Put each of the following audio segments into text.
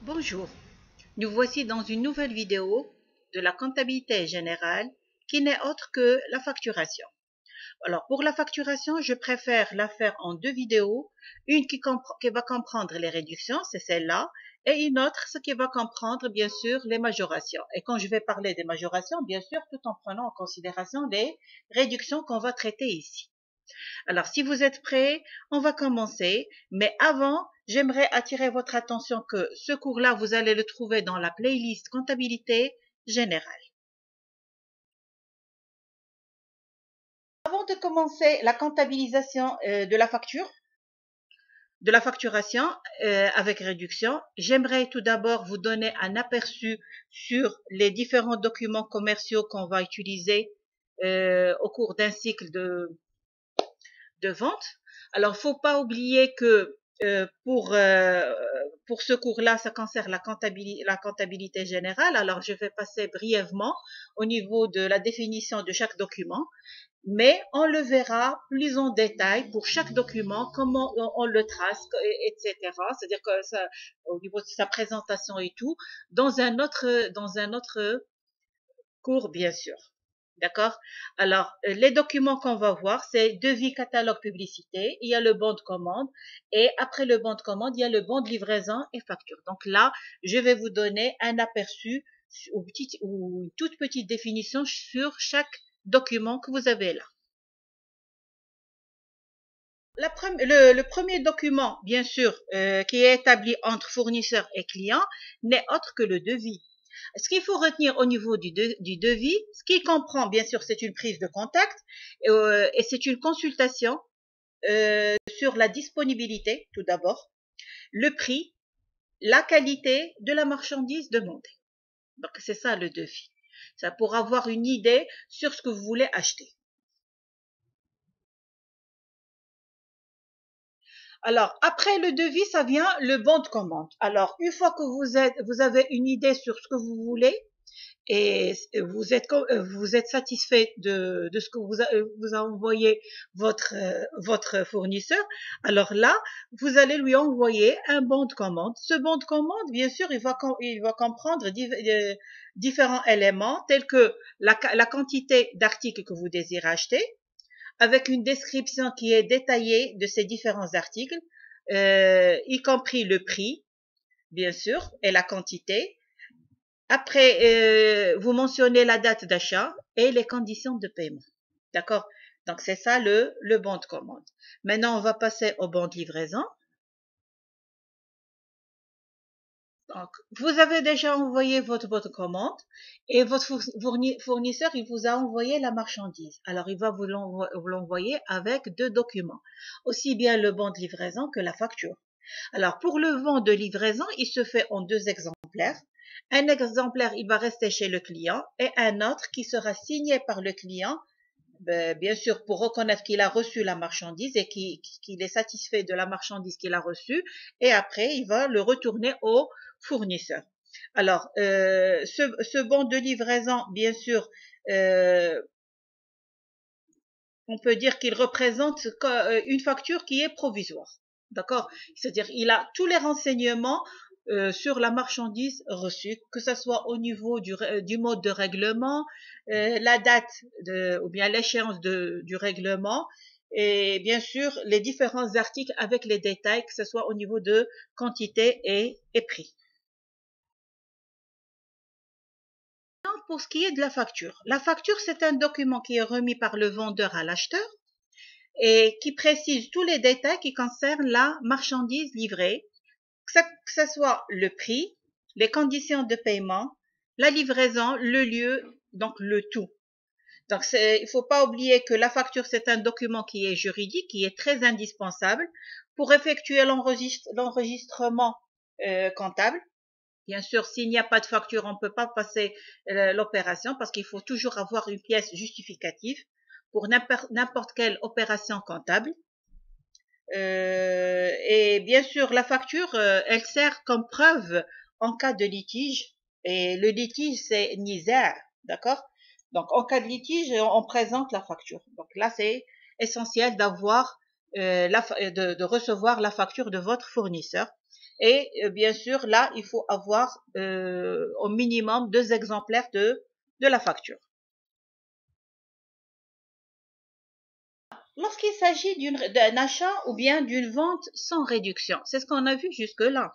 Bonjour, nous voici dans une nouvelle vidéo de la comptabilité générale qui n'est autre que la facturation. Alors pour la facturation, je préfère la faire en deux vidéos, une qui va comprendre les réductions, c'est celle-là, et une autre, ce qui va comprendre bien sûr les majorations. Et quand je vais parler des majorations, bien sûr, tout en prenant en considération les réductions qu'on va traiter ici. Alors, si vous êtes prêts, on va commencer. Mais avant, j'aimerais attirer votre attention que ce cours-là, vous allez le trouver dans la playlist comptabilité générale. Avant de commencer la comptabilisation de la facturation avec réduction, j'aimerais tout d'abord vous donner un aperçu sur les différents documents commerciaux qu'on va utiliser au cours d'un cycle de vente. Alors, il ne faut pas oublier que pour ce cours-là, ça concerne la comptabilité générale. Alors, je vais passer brièvement au niveau de la définition de chaque document, mais on le verra plus en détail pour chaque document, comment on le trace, etc. C'est-à-dire que ça, au niveau de sa présentation et tout, dans un autre cours, bien sûr. D'accord? Alors, les documents qu'on va voir, c'est devis, catalogue, publicité. Il y a le bon de commande. Et après le bon de commande, il y a le bon de livraison et facture. Donc là, je vais vous donner un aperçu ou une toute petite définition sur chaque document que vous avez là. Le premier document, bien sûr, qui est établi entre fournisseur et client, n'est autre que le devis. Ce qu'il faut retenir au niveau du devis, ce qui comprend, bien sûr, c'est une prise de contact et c'est une consultation sur la disponibilité, tout d'abord, le prix, la qualité de la marchandise demandée. Donc, c'est ça le devis. Ça pour avoir une idée sur ce que vous voulez acheter. Alors, après le devis, ça vient le bon de commande. Alors, une fois que vous avez une idée sur ce que vous voulez et vous êtes satisfait de ce que vous a envoyé votre fournisseur, alors là, vous allez lui envoyer un bon de commande. Ce bon de commande, bien sûr, il va comprendre différents éléments tels que la quantité d'articles que vous désirez acheter, avec une description qui est détaillée de ces différents articles, y compris le prix, bien sûr, et la quantité. Après, vous mentionnez la date d'achat et les conditions de paiement. D'accord? Donc, c'est ça le bon de commande. Maintenant, on va passer au bon de livraison. Donc, vous avez déjà envoyé votre commande et votre fournisseur, il vous a envoyé la marchandise. Alors, il va vous l'envoyer avec deux documents, aussi bien le bon de livraison que la facture. Alors, pour le bon de livraison, il se fait en deux exemplaires. Un exemplaire, il va rester chez le client et un autre qui sera signé par le client, bien sûr, pour reconnaître qu'il a reçu la marchandise et qu'il est satisfait de la marchandise qu'il a reçue. Et après, il va le retourner au fournisseur. Alors, ce bon de livraison, bien sûr, on peut dire qu'il représente une facture qui est provisoire. D'accord? C'est-à-dire, il a tous les renseignements sur la marchandise reçue, que ce soit au niveau du mode de règlement, la date ou bien l'échéance du règlement, et bien sûr les différents articles avec les détails, que ce soit au niveau de quantité et prix. Pour ce qui est de la facture, c'est un document qui est remis par le vendeur à l'acheteur et qui précise tous les détails qui concernent la marchandise livrée, que ce soit le prix, les conditions de paiement, la livraison, le lieu, donc le tout. Donc, il ne faut pas oublier que la facture, c'est un document qui est juridique, qui est très indispensable pour effectuer l'enregistrement comptable. Bien sûr, s'il n'y a pas de facture, on ne peut pas passer l'opération parce qu'il faut toujours avoir une pièce justificative pour n'importe quelle opération comptable. Et bien sûr, la facture, elle sert comme preuve en cas de litige. Et le litige, c'est nisaire, d'accord? Donc, en cas de litige, on présente la facture. Donc là, c'est essentiel d'avoir de recevoir la facture de votre fournisseur. Et bien sûr, là, il faut avoir au minimum 2 exemplaires de la facture. Lorsqu'il s'agit d'un achat ou bien d'une vente sans réduction, c'est ce qu'on a vu jusque-là.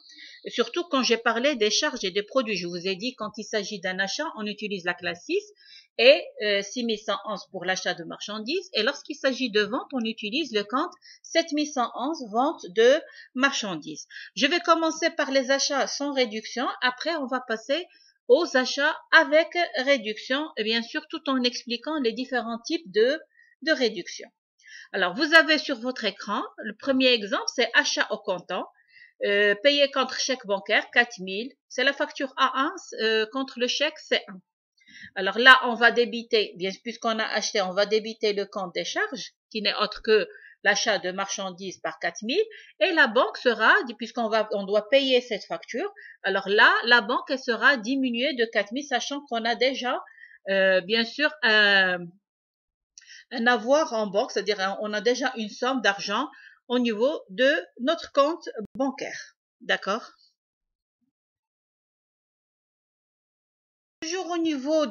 Surtout quand j'ai parlé des charges et des produits. Je vous ai dit, quand il s'agit d'un achat, on utilise la classe 6 et 6111 pour l'achat de marchandises. Et lorsqu'il s'agit de vente, on utilise le compte 7111 vente de marchandises. Je vais commencer par les achats sans réduction. Après, on va passer aux achats avec réduction, et bien sûr, tout en expliquant les différents types de réduction. Alors, vous avez sur votre écran, le premier exemple, c'est achat au comptant, payé contre chèque bancaire, 4000. C'est la facture A1 contre le chèque C1. Alors là, on va débiter, bien puisqu'on a acheté, on va débiter le compte des charges, qui n'est autre que l'achat de marchandises par 4000. Et la banque sera, on doit payer cette facture, alors là, la banque, elle sera diminuée de 4000, sachant qu'on a déjà, bien sûr, un avoir en banque, c'est-à-dire on a déjà une somme d'argent au niveau de notre compte bancaire. D'accord? Toujours au niveau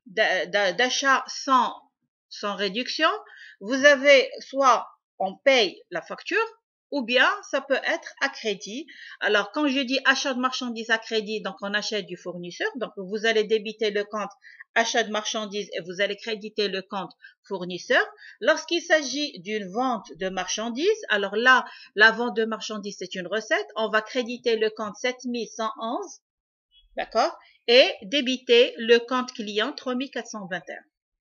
d'achat sans réduction, vous avez soit on paye la facture, ou bien ça peut être à crédit. Alors, quand je dis achat de marchandises à crédit, donc on achète du fournisseur, donc vous allez débiter le compte achat de marchandises et vous allez créditer le compte fournisseur. Lorsqu'il s'agit d'une vente de marchandises, alors là, la vente de marchandises, c'est une recette. On va créditer le compte 7111, d'accord, et débiter le compte client 3421.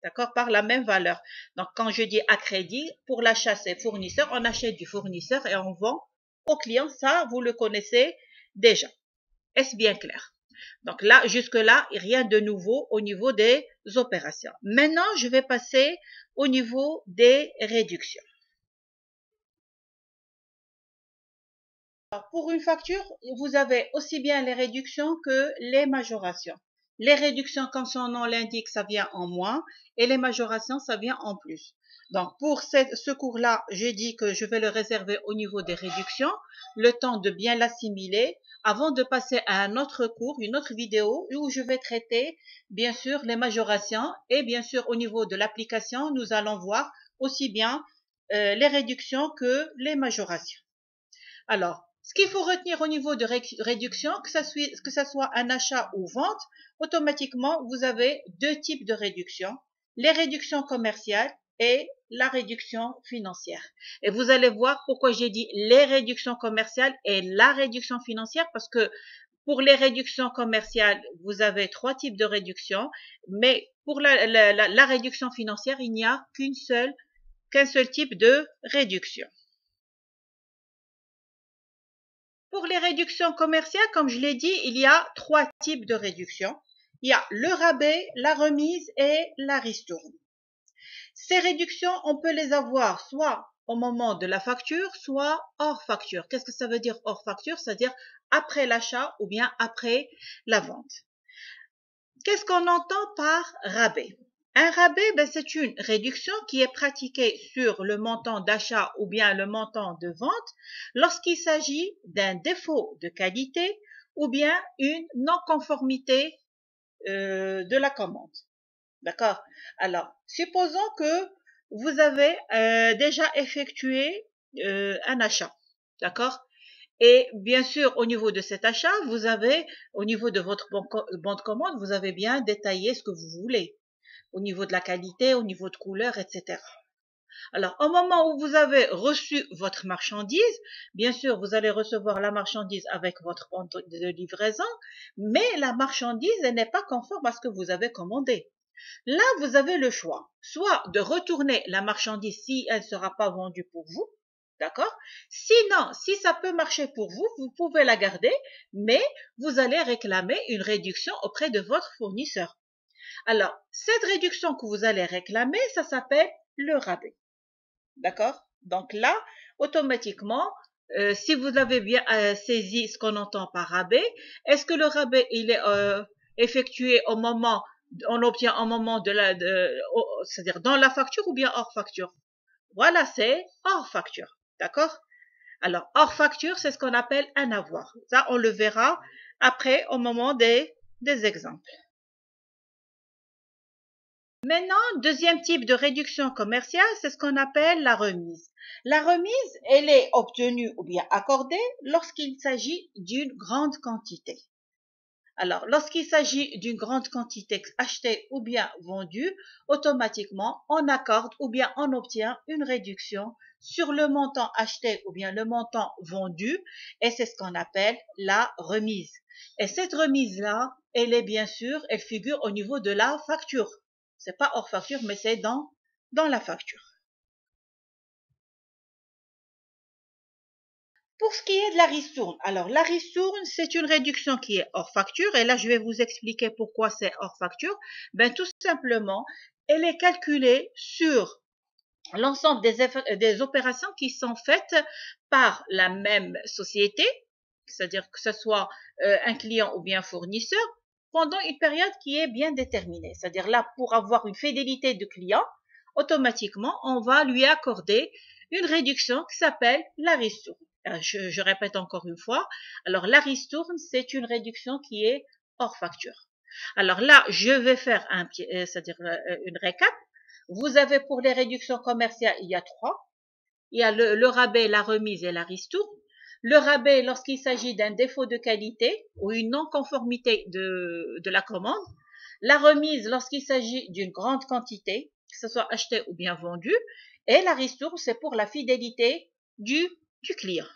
D'accord, par la même valeur. Donc, quand je dis à crédit, pour l'achat, c'est fournisseur. On achète du fournisseur et on vend au client. Ça, vous le connaissez déjà. Est-ce bien clair? Donc là, jusque-là, rien de nouveau au niveau des opérations. Maintenant, je vais passer au niveau des réductions. Alors, pour une facture, vous avez aussi bien les réductions que les majorations. Les réductions, comme son nom l'indique, ça vient en moins et les majorations, ça vient en plus. Donc, pour ce cours-là, j'ai dit que je vais le réserver au niveau des réductions, le temps de bien l'assimiler avant de passer à un autre cours, une autre vidéo où je vais traiter, bien sûr, les majorations et bien sûr, au niveau de l'application, nous allons voir aussi bien les réductions que les majorations. Alors, ce qu'il faut retenir au niveau de réduction, que ça soit un achat ou vente, automatiquement, vous avez 2 types de réductions, les réductions commerciales et la réduction financière. Et vous allez voir pourquoi j'ai dit les réductions commerciales et la réduction financière, parce que pour les réductions commerciales, vous avez 3 types de réductions, mais pour la réduction financière, il n'y a qu'un seul type de réduction. Pour les réductions commerciales, comme je l'ai dit, il y a 3 types de réductions. Il y a le rabais, la remise et la ristourne. Ces réductions, on peut les avoir soit au moment de la facture, soit hors facture. Qu'est-ce que ça veut dire hors facture? C'est-à-dire après l'achat ou bien après la vente. Qu'est-ce qu'on entend par rabais? Un rabais, c'est une réduction qui est pratiquée sur le montant d'achat ou bien le montant de vente lorsqu'il s'agit d'un défaut de qualité ou bien une non-conformité de la commande. D'accord? Alors, supposons que vous avez déjà effectué un achat. D'accord? Et bien sûr, au niveau de cet achat, vous avez, au niveau de votre bon de commande, vous avez bien détaillé ce que vous voulez, au niveau de la qualité, au niveau de couleur, etc. Alors, au moment où vous avez reçu votre marchandise, bien sûr, vous allez recevoir la marchandise avec votre compte de livraison, mais la marchandise, elle n'est pas conforme à ce que vous avez commandé. Là, vous avez le choix, soit de retourner la marchandise si elle ne sera pas vendue pour vous, d'accord? Sinon, si ça peut marcher pour vous, vous pouvez la garder, mais vous allez réclamer une réduction auprès de votre fournisseur. Alors, cette réduction que vous allez réclamer, ça s'appelle le rabais. D'accord? Donc là, automatiquement, si vous avez bien saisi ce qu'on entend par rabais, est-ce que le rabais, il est effectué au moment, on l'obtient au moment c'est-à-dire dans la facture ou bien hors facture? Voilà, c'est hors facture. D'accord? Alors, hors facture, c'est ce qu'on appelle un avoir. Ça, on le verra après au moment des exemples. Maintenant, deuxième type de réduction commerciale, c'est ce qu'on appelle la remise. La remise, elle est obtenue ou bien accordée lorsqu'il s'agit d'une grande quantité. Alors, lorsqu'il s'agit d'une grande quantité achetée ou bien vendue, automatiquement, on accorde ou bien on obtient une réduction sur le montant acheté ou bien le montant vendu, et c'est ce qu'on appelle la remise. Et cette remise-là, elle est bien sûr, elle figure au niveau de la facture. C'est pas hors facture, mais c'est dans la facture. Pour ce qui est de la ristourne, alors la ristourne, c'est une réduction qui est hors facture, et là je vais vous expliquer pourquoi c'est hors facture. Ben tout simplement, elle est calculée sur l'ensemble des opérations qui sont faites par la même société, c'est-à-dire que ce soit un client ou bien fournisseur, pendant une période qui est bien déterminée. C'est-à-dire là, pour avoir une fidélité de client, automatiquement, on va lui accorder une réduction qui s'appelle la ristourne. Je répète encore une fois. Alors, la ristourne, c'est une réduction qui est hors facture. Alors là, je vais faire c'est-à-dire une récap. Vous avez pour les réductions commerciales, il y a trois. Il y a le rabais, la remise et la ristourne. Le rabais lorsqu'il s'agit d'un défaut de qualité ou une non-conformité de la commande. La remise lorsqu'il s'agit d'une grande quantité, que ce soit acheté ou bien vendu. Et la ristourne, c'est pour la fidélité du client.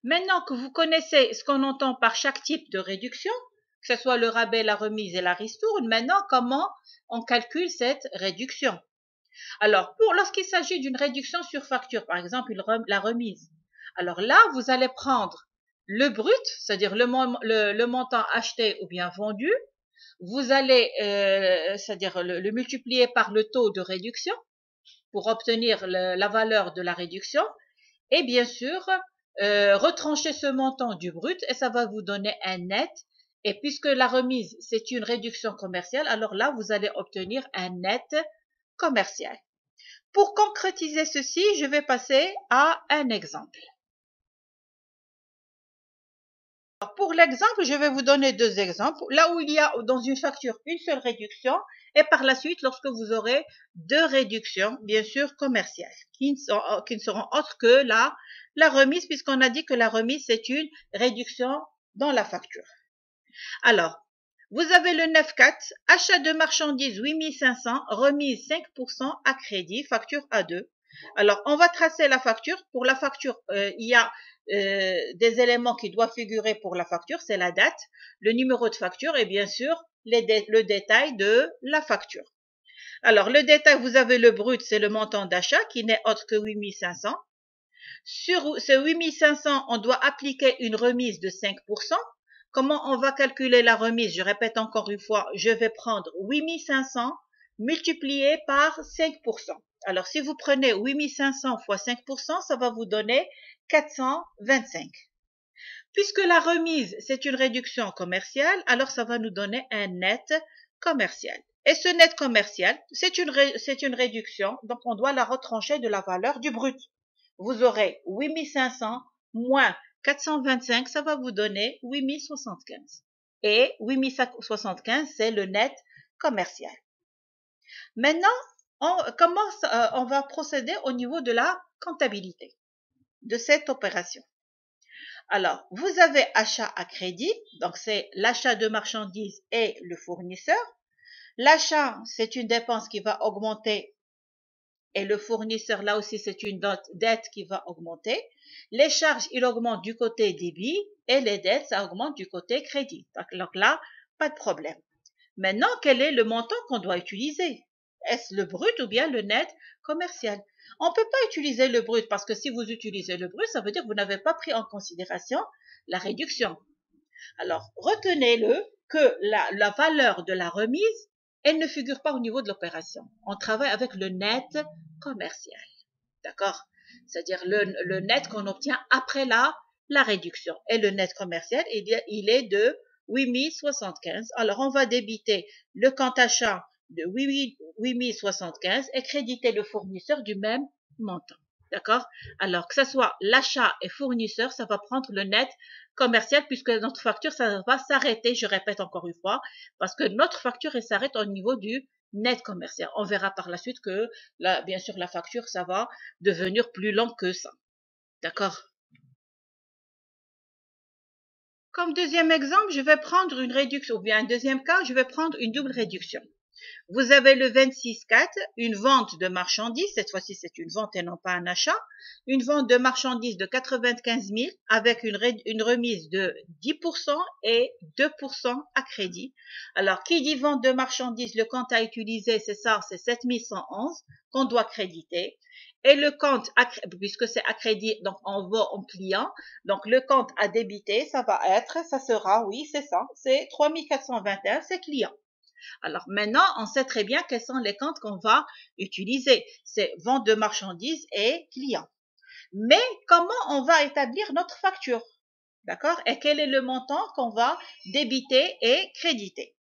Maintenant que vous connaissez ce qu'on entend par chaque type de réduction, que ce soit le rabais, la remise et la ristourne, maintenant comment on calcule cette réduction? Alors, lorsqu'il s'agit d'une réduction sur facture, par exemple la remise, alors là, vous allez prendre le brut, c'est-à-dire le montant acheté ou bien vendu, vous allez, c'est-à-dire le multiplier par le taux de réduction pour obtenir la valeur de la réduction, et bien sûr, retrancher ce montant du brut et ça va vous donner un net. Et puisque la remise, c'est une réduction commerciale, alors là, vous allez obtenir un net commercial. Pour concrétiser ceci, je vais passer à un exemple. Alors, pour l'exemple, je vais vous donner deux exemples. Là où il y a dans une facture une seule réduction et par la suite, lorsque vous aurez deux réductions, bien sûr, commerciales, qui ne seront autres que la remise, puisqu'on a dit que la remise, c'est une réduction dans la facture. Alors, vous avez le 9.4, achat de marchandises 8500, remise 5% à crédit, facture A2. Alors, on va tracer la facture. Pour la facture, il y a des éléments qui doivent figurer pour la facture, c'est la date, le numéro de facture et bien sûr le détail de la facture. Alors, le détail, vous avez le brut, c'est le montant d'achat qui n'est autre que 8500. Sur ce 8500, on doit appliquer une remise de 5%. Comment on va calculer la remise? Je répète encore une fois, je vais prendre 8500 multiplié par 5%. Alors, si vous prenez 8500 fois 5%, ça va vous donner 425. Puisque la remise, c'est une réduction commerciale, alors ça va nous donner un net commercial. Et ce net commercial, c'est une réduction, donc on doit la retrancher de la valeur du brut. Vous aurez 8500 moins 425, ça va vous donner 8075. Et 8075, c'est le net commercial. Maintenant, on va procéder au niveau de la comptabilité de cette opération. Alors, vous avez achat à crédit, donc c'est l'achat de marchandises et le fournisseur. L'achat, c'est une dépense qui va augmenter et le fournisseur, là aussi, c'est une dette qui va augmenter. Les charges, il augmente du côté débit et les dettes, ça augmente du côté crédit. Donc là, pas de problème. Maintenant, quel est le montant qu'on doit utiliser? Est-ce le brut ou bien le net commercial? On ne peut pas utiliser le brut parce que si vous utilisez le brut, ça veut dire que vous n'avez pas pris en considération la réduction. Alors, retenez-le que la valeur de la remise, elle ne figure pas au niveau de l'opération. On travaille avec le net commercial. D'accord? C'est-à-dire le net qu'on obtient après la réduction. Et le net commercial, il est de 8075. Alors, on va débiter le compte achat de 8075 et créditer le fournisseur du même montant. D'accord? Alors, que ce soit l'achat et fournisseur, ça va prendre le net commercial puisque notre facture, ça va s'arrêter, je répète encore une fois, parce que notre facture, elle s'arrête au niveau du net commercial. On verra par la suite que, là, bien sûr, la facture, ça va devenir plus lent que ça. D'accord? Comme deuxième exemple, je vais prendre une réduction, ou bien un deuxième cas, je vais prendre une double réduction. Vous avez le 26.4, une vente de marchandises, cette fois-ci c'est une vente et non pas un achat, une vente de marchandises de 95 000 avec une remise de 10% et 2% à crédit. Alors, qui dit vente de marchandises, le compte à utiliser, c'est ça, c'est 7111 qu'on doit créditer. Et le compte, puisque c'est à crédit, donc on va en client, donc le compte à débiter, ça va être, ça sera, oui, c'est ça, c'est 3421, c'est client. Alors maintenant, on sait très bien quels sont les comptes qu'on va utiliser. C'est vente de marchandises et clients. Mais comment on va établir notre facture? D'accord? Et quel est le montant qu'on va débiter et créditer?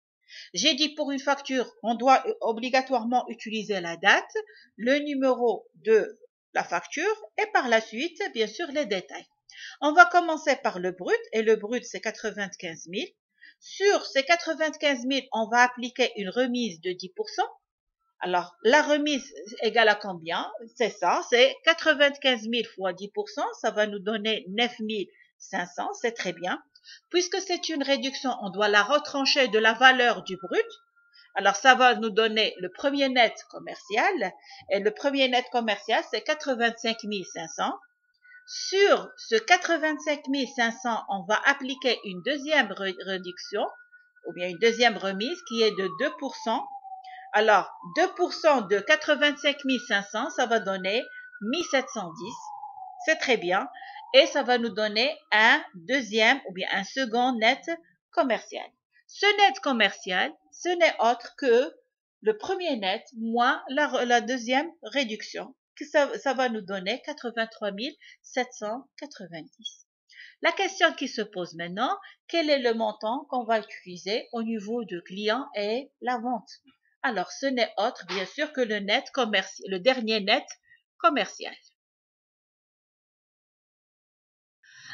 J'ai dit pour une facture, on doit obligatoirement utiliser la date, le numéro de la facture et par la suite, bien sûr, les détails. On va commencer par le brut et le brut, c'est 95 000. Sur ces 95 000, on va appliquer une remise de 10%. Alors, la remise égale à combien? C'est ça, c'est 95 000 fois 10%, ça va nous donner 9 500, c'est très bien. Puisque c'est une réduction, on doit la retrancher de la valeur du brut. Alors, ça va nous donner le premier net commercial. Et le premier net commercial, c'est 85 500. Sur ce 85 500, on va appliquer une deuxième réduction, ou bien une deuxième remise, qui est de 2%. Alors, 2% de 85 500, ça va donner 1710. C'est très bien. Et ça va nous donner un deuxième ou bien un second net commercial. Ce net commercial, ce n'est autre que le premier net moins la deuxième réduction. Ça va nous donner 83 790. La question qui se pose maintenant, quel est le montant qu'on va utiliser au niveau de client et la vente? Alors, ce n'est autre, bien sûr, que le dernier net commercial.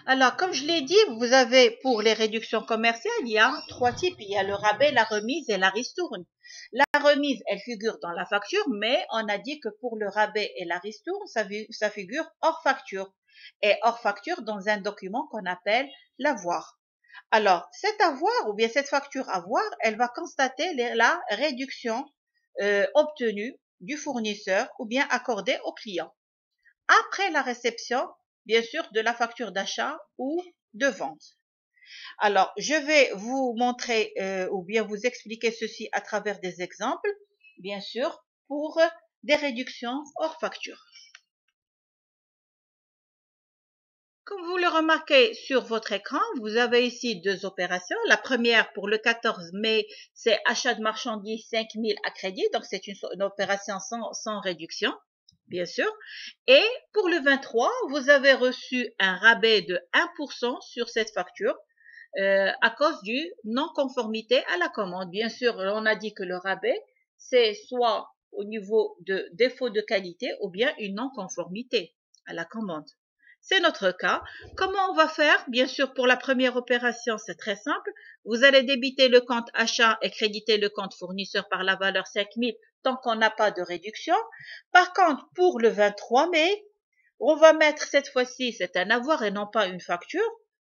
Alors, comme je l'ai dit, vous avez pour les réductions commerciales, il y a trois types. Il y a le rabais, la remise et la ristourne. La remise, elle figure dans la facture, mais on a dit que pour le rabais et la ristourne, ça figure hors facture. Et hors facture dans un document qu'on appelle l'avoir. Alors, cet avoir ou bien cette facture avoir, elle va constater la réduction obtenue du fournisseur ou bien accordée au client après la réception, bien sûr, de la facture d'achat ou de vente. Alors, je vais vous montrer ou bien vous expliquer ceci à travers des exemples, bien sûr, pour des réductions hors facture. Comme vous le remarquez sur votre écran, vous avez ici deux opérations. La première, pour le 14 mai, c'est achat de marchandises 5 000 à crédit. Donc, c'est une opération sans réduction, bien sûr. Et pour le 23, vous avez reçu un rabais de 1% sur cette facture à cause du non-conformité à la commande. Bien sûr, on a dit que le rabais, c'est soit au niveau de défaut de qualité ou bien une non-conformité à la commande. C'est notre cas. Comment on va faire? Bien sûr, pour la première opération, c'est très simple. Vous allez débiter le compte achat et créditer le compte fournisseur par la valeur 5 000 tant qu'on n'a pas de réduction. Par contre, pour le 23 mai, on va mettre cette fois-ci, c'est un avoir et non pas une facture,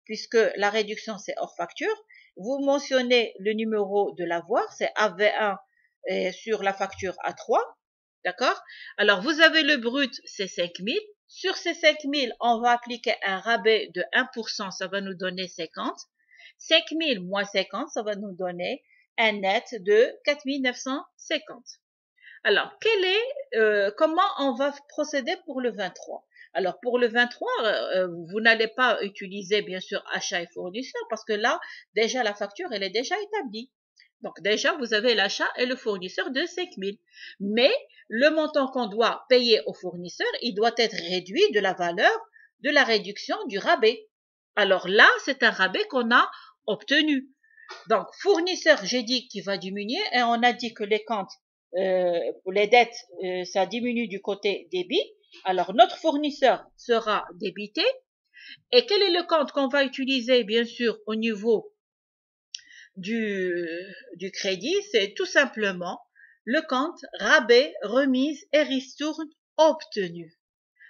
puisque la réduction, c'est hors facture. Vous mentionnez le numéro de l'avoir, c'est AV1 sur la facture A3. D'accord? Alors, vous avez le brut, c'est 5 000. Sur ces 5 000, on va appliquer un rabais de 1%, ça va nous donner 50. 5 000 moins 50, ça va nous donner un net de 4 950. Alors, comment on va procéder pour le 23? Alors, pour le 23, vous n'allez pas utiliser, bien sûr, achat et fournisseur parce que là, déjà, la facture, elle est déjà établie. Donc, déjà, vous avez l'achat et le fournisseur de 5 000. Mais le montant qu'on doit payer au fournisseur, il doit être réduit de la valeur de la réduction du rabais. Alors là, c'est un rabais qu'on a obtenu. Donc, fournisseur, j'ai dit qu'il va diminuer et on a dit que les comptes pour les dettes, ça diminue du côté débit. Alors, notre fournisseur sera débité. Et quel est le compte qu'on va utiliser, bien sûr, au niveau du crédit? C'est tout simplement le compte rabais, remise et ristourne obtenu.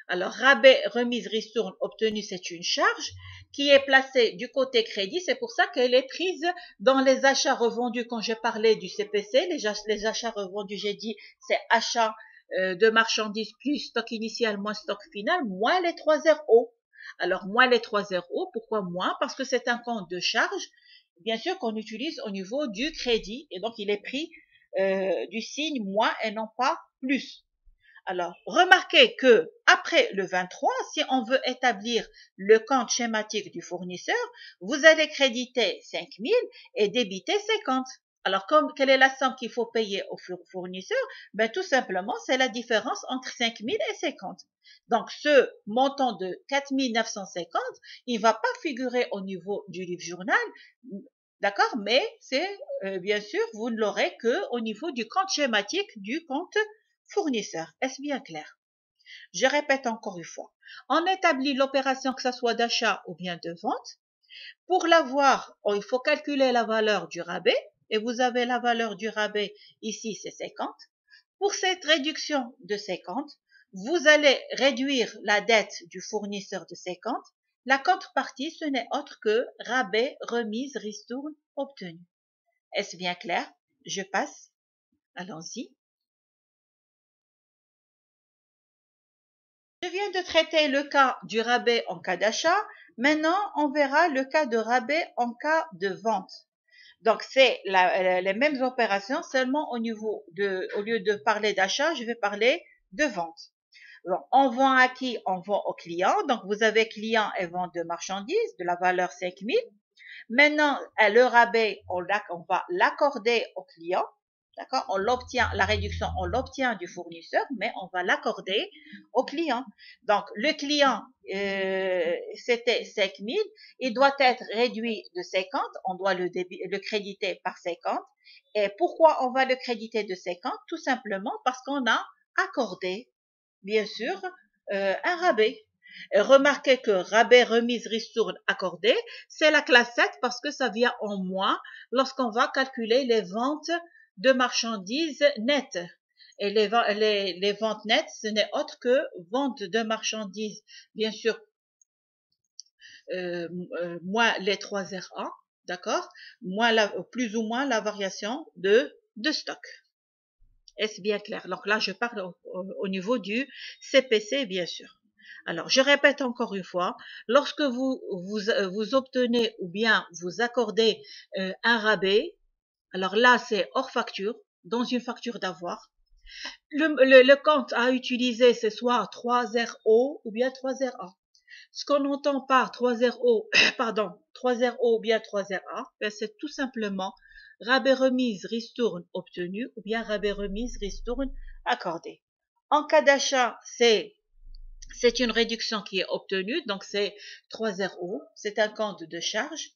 Alors, rabais, remise, ristourne obtenu, c'est une charge qui est placée du côté crédit. C'est pour ça qu'elle est prise dans les achats revendus. Quand j'ai parlé du CPC, les achats revendus, j'ai dit c'est achat de marchandises plus stock initial moins stock final, moins les 3 RO. Alors, moins les 3 RO, pourquoi moins? Parce que c'est un compte de charge, bien sûr, qu'on utilise au niveau du crédit. Et donc, il est pris du signe moins et non pas plus. Alors, remarquez que après le 23, si on veut établir le compte schématique du fournisseur, vous allez créditer 5 000 et débiter 50. Alors, quelle est la somme qu'il faut payer au fournisseur? Ben, tout simplement, c'est la différence entre 5 000 et 50. Donc, ce montant de 4 950, il ne va pas figurer au niveau du livre journal, d'accord? Mais c'est, bien sûr, vous ne l'aurez qu'au niveau du compte schématique du compte fournisseur. Est-ce bien clair? Je répète encore une fois. On établit l'opération que ce soit d'achat ou bien de vente. Pour l'avoir, il faut calculer la valeur du rabais. Et vous avez la valeur du rabais ici, c'est 50. Pour cette réduction de 50, vous allez réduire la dette du fournisseur de 50. La contrepartie, ce n'est autre que rabais, remise, ristourne obtenu. Est-ce bien clair? Je passe. Allons-y. Je viens de traiter le cas du rabais en cas d'achat. Maintenant, on verra le cas de rabais en cas de vente. Donc, c'est les mêmes opérations, seulement au lieu de parler d'achat, je vais parler de vente. Donc, on vend à qui? On vend au client. Donc, vous avez client et vente de marchandises de la valeur 5 000. Maintenant, le rabais, on va l'accorder au client. D'accord? On l'obtient, la réduction, on l'obtient du fournisseur, mais on va l'accorder au client. Donc, le client, c'était 5 000, il doit être réduit de 50, on doit le créditer par 50. Et pourquoi on va le créditer de 50? Tout simplement parce qu'on a accordé, bien sûr, un rabais. Remarquez que rabais, remise, ristourne, accordé, c'est la classe 7 parce que ça vient en moins lorsqu'on va calculer les ventes de marchandises nettes. Et les ventes nettes, ce n'est autre que vente de marchandises, bien sûr, moins les 3 RA, d'accord? Plus ou moins la variation de stock. Est-ce bien clair? Donc là, je parle au niveau du CPC, bien sûr. Alors, je répète encore une fois, lorsque vous obtenez ou bien vous accordez un rabais, alors là, c'est hors facture, dans une facture d'avoir. Le compte à utiliser, c'est soit 3 RO ou bien 3 RA. Ce qu'on entend par 3 RO, pardon, 3 RO ou bien 3 RA, ben c'est tout simplement rabais remise ristourne obtenu ou bien rabais remise ristourne accordé. En cas d'achat, c'est une réduction qui est obtenue, donc c'est 3 RO, c'est un compte de charge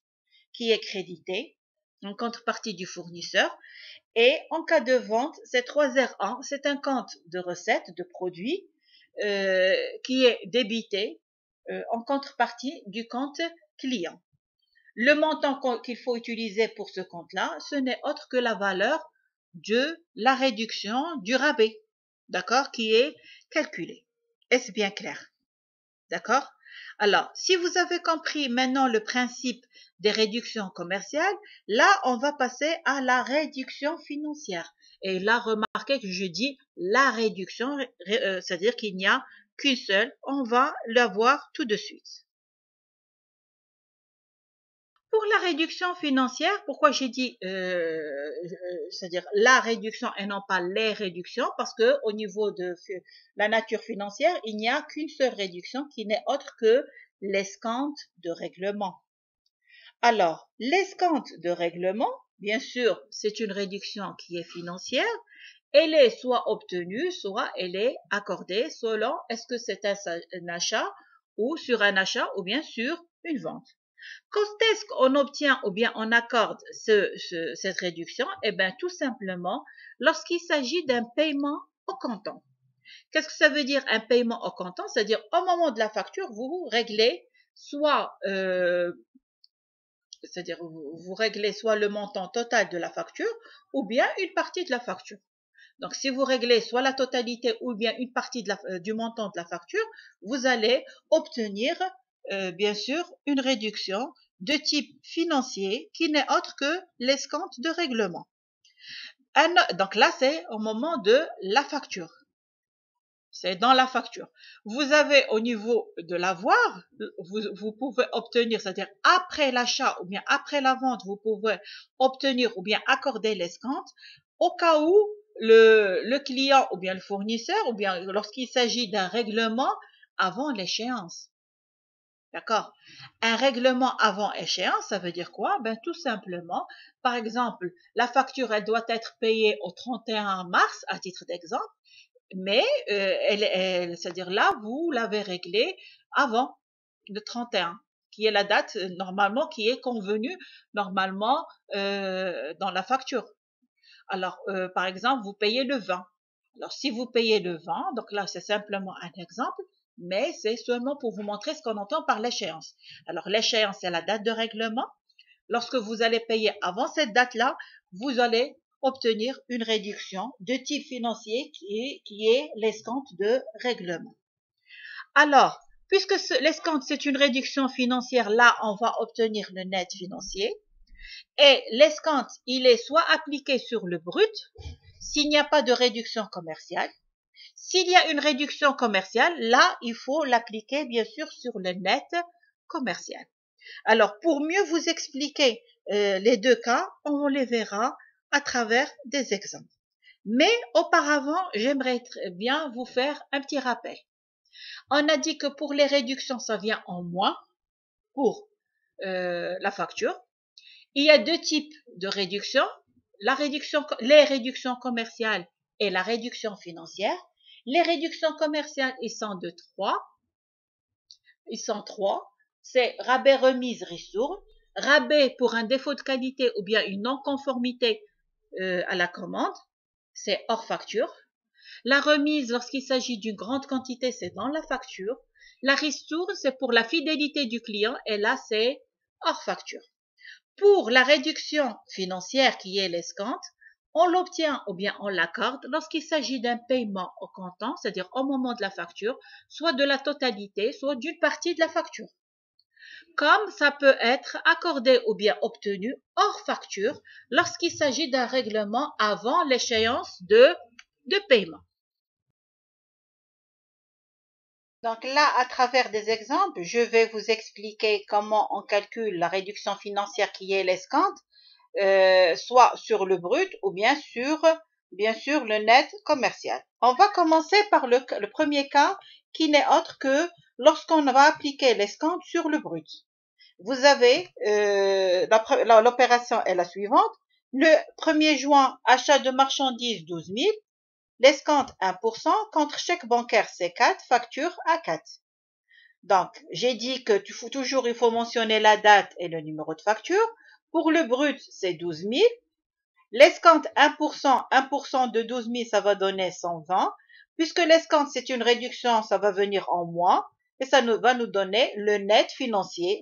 qui est crédité en contrepartie du fournisseur. Et en cas de vente, c'est 3 R1, c'est un compte de recettes, de produits, qui est débité en contrepartie du compte client. Le montant qu'il faut utiliser pour ce compte-là, ce n'est autre que la valeur de la réduction du rabais, d'accord, qui est calculée. Est-ce bien clair? D'accord? Alors, si vous avez compris maintenant le principe des réductions commerciales, là, on va passer à la réduction financière. Et là, remarquez que je dis la réduction, c'est-à-dire qu'il n'y a qu'une seule. On va la voir tout de suite. Pour la réduction financière, pourquoi j'ai dit, c'est-à-dire la réduction et non pas les réductions, parce que au niveau de la nature financière, il n'y a qu'une seule réduction qui n'est autre que l'escompte de règlement. Alors, l'escompte de règlement, bien sûr, c'est une réduction qui est financière. Elle est soit obtenue, soit elle est accordée selon est-ce que c'est un achat ou sur un achat ou bien sur une vente. Quand est-ce qu'on obtient ou bien on accorde cette réduction? Eh bien, tout simplement, lorsqu'il s'agit d'un paiement au comptant. Qu'est-ce que ça veut dire un paiement au comptant? C'est-à-dire au moment de la facture, vous réglez soit, c'est-à-dire vous réglez soit le montant total de la facture ou bien une partie de la facture. Donc, si vous réglez soit la totalité ou bien une partie du montant de la facture, vous allez obtenir, bien sûr, une réduction de type financier qui n'est autre que l'escompte de règlement. Donc là, c'est au moment de la facture. C'est dans la facture. Vous avez au niveau de l'avoir, vous pouvez obtenir, c'est-à-dire après l'achat ou bien après la vente, vous pouvez obtenir ou bien accorder l'escompte au cas où le client ou bien le fournisseur ou bien lorsqu'il s'agit d'un règlement avant l'échéance. D'accord? Un règlement avant échéance, ça veut dire quoi? Ben, tout simplement, par exemple, la facture, elle doit être payée au 31 mars, à titre d'exemple, mais c'est-à-dire là, vous l'avez réglé avant le 31, qui est la date normalement qui est convenue normalement dans la facture. Alors, par exemple, vous payez le 20. Alors, si vous payez le 20, donc là, c'est simplement un exemple, mais c'est seulement pour vous montrer ce qu'on entend par l'échéance. Alors, l'échéance, c'est la date de règlement. Lorsque vous allez payer avant cette date-là, vous allez obtenir une réduction de type financier qui est l'escompte de règlement. Alors, puisque l'escompte, c'est une réduction financière, là, on va obtenir le net financier. Et l'escompte, il est soit appliqué sur le brut, s'il n'y a pas de réduction commerciale. S'il y a une réduction commerciale, là, il faut l'appliquer, bien sûr, sur le net commercial. Alors, pour mieux vous expliquer les deux cas, on les verra à travers des exemples. Mais auparavant, j'aimerais bien vous faire un petit rappel. On a dit que pour les réductions, ça vient en moins pour la facture. Il y a deux types de réductions, les réductions commerciales et la réduction financière. Les réductions commerciales, ils sont trois. C'est rabais, remise, ristourne. Rabais pour un défaut de qualité ou bien une non-conformité à la commande, c'est hors facture. La remise, lorsqu'il s'agit d'une grande quantité, c'est dans la facture. La ristourne, c'est pour la fidélité du client et là, c'est hors facture. Pour la réduction financière qui est l'escompte, on l'obtient ou bien on l'accorde lorsqu'il s'agit d'un paiement au comptant, c'est-à-dire au moment de la facture, soit de la totalité, soit d'une partie de la facture. Comme ça peut être accordé ou bien obtenu hors facture lorsqu'il s'agit d'un règlement avant l'échéance de paiement. Donc là, à travers des exemples, je vais vous expliquer comment on calcule la réduction financière qui est l'escompte, soit sur le brut ou bien sûr le net commercial. On va commencer par le premier cas qui n'est autre que lorsqu'on va appliquer l'escompte sur le brut. Vous avez l'opération est la suivante. Le 1er juin, achat de marchandises 12 000. L'escompte 1%, contre chèque bancaire C4, facture A4. Donc, j'ai dit que il faut mentionner la date et le numéro de facture. Pour le brut, c'est 12 000. L'escompte 1% de 12 000, ça va donner 120. Puisque l'escompte, c'est une réduction, ça va venir en moins. Et ça va nous donner le net financier,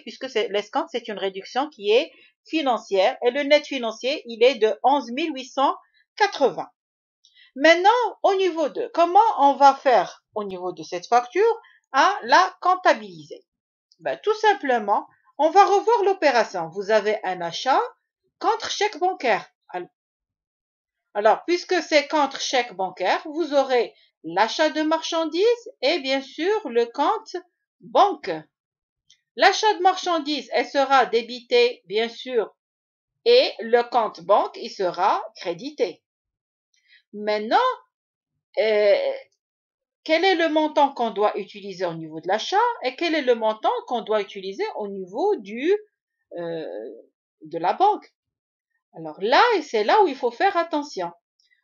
puisque l'escompte, c'est une réduction qui est financière. Et le net financier, il est de 11 880. Maintenant, au niveau de comment on va faire au niveau de cette facture à la comptabiliser. Ben, tout simplement, on va revoir l'opération. Vous avez un achat contre chèque bancaire. Alors, puisque c'est contre chèque bancaire, vous aurez l'achat de marchandises et bien sûr le compte banque. L'achat de marchandises, elle sera débitée, bien sûr, et le compte banque, il sera crédité. Maintenant, quel est le montant qu'on doit utiliser au niveau de l'achat et quel est le montant qu'on doit utiliser au niveau de la banque. Alors là, c'est là où il faut faire attention.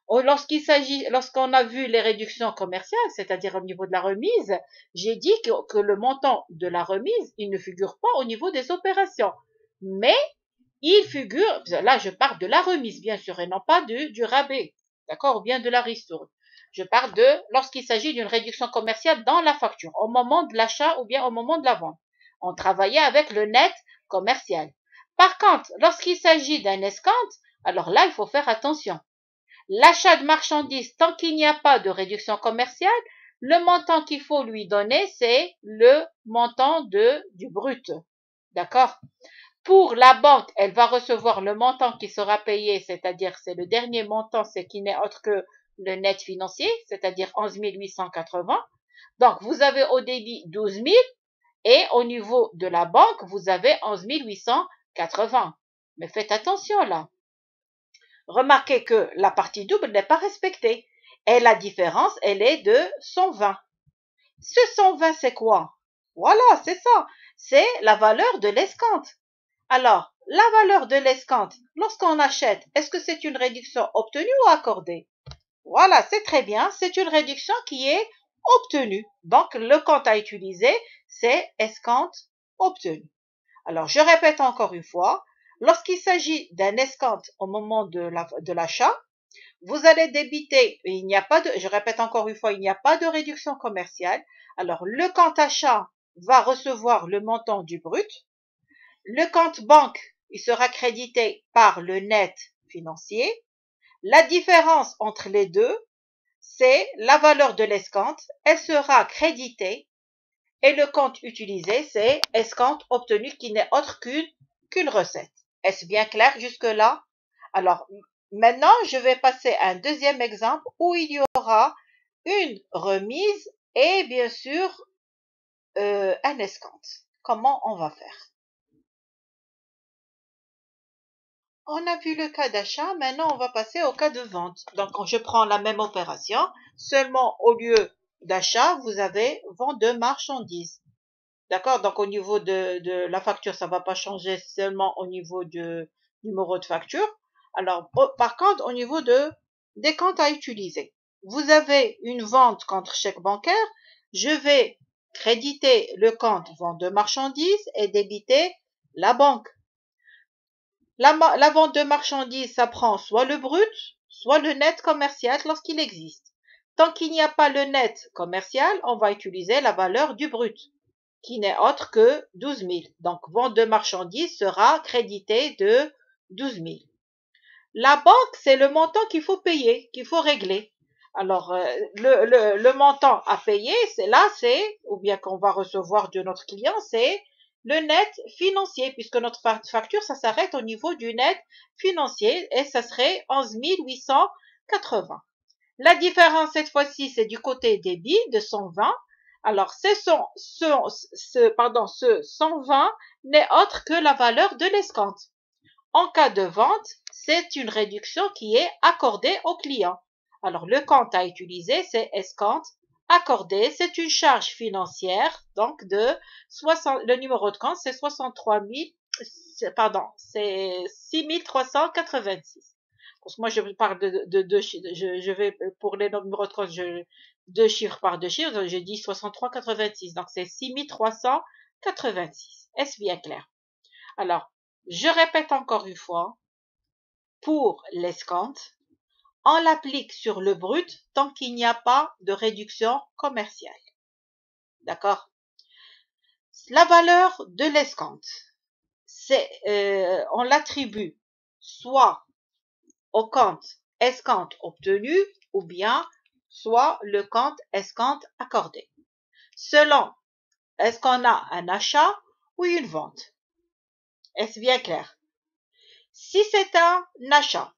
Lorsqu'on a vu les réductions commerciales, c'est-à-dire au niveau de la remise, j'ai dit que le montant de la remise, il ne figure pas au niveau des opérations. Mais il figure, là je parle de la remise bien sûr et non pas du rabais, d'accord, ou bien de la ristourne. Je parle de lorsqu'il s'agit d'une réduction commerciale dans la facture, au moment de l'achat ou bien au moment de la vente. On travaillait avec le net commercial. Par contre, lorsqu'il s'agit d'un escompte, alors là il faut faire attention. L'achat de marchandises, tant qu'il n'y a pas de réduction commerciale, le montant qu'il faut lui donner, c'est le montant du brut. D'accord? Pour la banque, elle va recevoir le montant qui sera payé, c'est-à-dire c'est le dernier montant, c'est qui n'est autre que le net financier, c'est-à-dire 11 880. Donc, vous avez au débit 12 000 et au niveau de la banque, vous avez 11 880. Mais faites attention là. Remarquez que la partie double n'est pas respectée. Et la différence, elle est de 120. Ce 120, c'est quoi? Voilà, c'est ça. C'est la valeur de l'escompte. Alors, la valeur de l'escompte, lorsqu'on achète, est-ce que c'est une réduction obtenue ou accordée? Voilà, c'est très bien. C'est une réduction qui est obtenue. Donc, le compte à utiliser, c'est escompte obtenu. Alors, je répète encore une fois. Lorsqu'il s'agit d'un escompte au moment de l'achat, vous allez débiter, il n'y a pas de, je répète encore une fois, il n'y a pas de réduction commerciale. Alors, le compte achat va recevoir le montant du brut. Le compte banque, il sera crédité par le net financier. La différence entre les deux, c'est la valeur de l'escompte. Elle sera créditée et le compte utilisé, c'est escompte obtenu qui n'est autre qu'une recette. Est-ce bien clair jusque-là? Alors, maintenant, je vais passer à un deuxième exemple où il y aura une remise et bien sûr un escompte. Comment on va faire? On a vu le cas d'achat, maintenant on va passer au cas de vente. Donc, je prends la même opération, seulement au lieu d'achat, vous avez vente de marchandises. D'accord? Donc, au niveau de la facture, ça ne va pas changer seulement au niveau du numéro de facture. Alors, par contre, au niveau des comptes à utiliser, vous avez une vente contre chèque bancaire. Je vais créditer le compte vente de marchandises et débiter la banque. La vente de marchandises, ça prend soit le brut, soit le net commercial lorsqu'il existe. Tant qu'il n'y a pas le net commercial, on va utiliser la valeur du brut, qui n'est autre que 12 000. Donc, vente de marchandises sera créditée de 12 000. La banque, c'est le montant qu'il faut payer, qu'il faut régler. Alors, le montant à payer, ou bien qu'on va recevoir de notre client, c'est le net financier, puisque notre facture, ça s'arrête au niveau du net financier et ça serait 11 880. La différence, cette fois-ci, c'est du côté débit de 120. Alors, ce 120 n'est autre que la valeur de l'escompte. En cas de vente, c'est une réduction qui est accordée au client. Alors, le compte à utiliser, c'est escompte accordé. C'est une charge financière, donc le numéro de compte, c'est 6 386. Parce que moi, je parle je vais pour les numéros de compte, deux chiffres par deux chiffres, donc je dis 63,86. Donc, c'est 6 386. Est-ce bien clair? Alors, je répète encore une fois, pour l'escompte, on l'applique sur le brut tant qu'il n'y a pas de réduction commerciale. D'accord? La valeur de l'escompte, on l'attribue soit au compte escompte obtenu ou bien soit le compte escompte accordé. Selon, est-ce qu'on a un achat ou une vente? Est-ce bien clair? Si c'est un achat,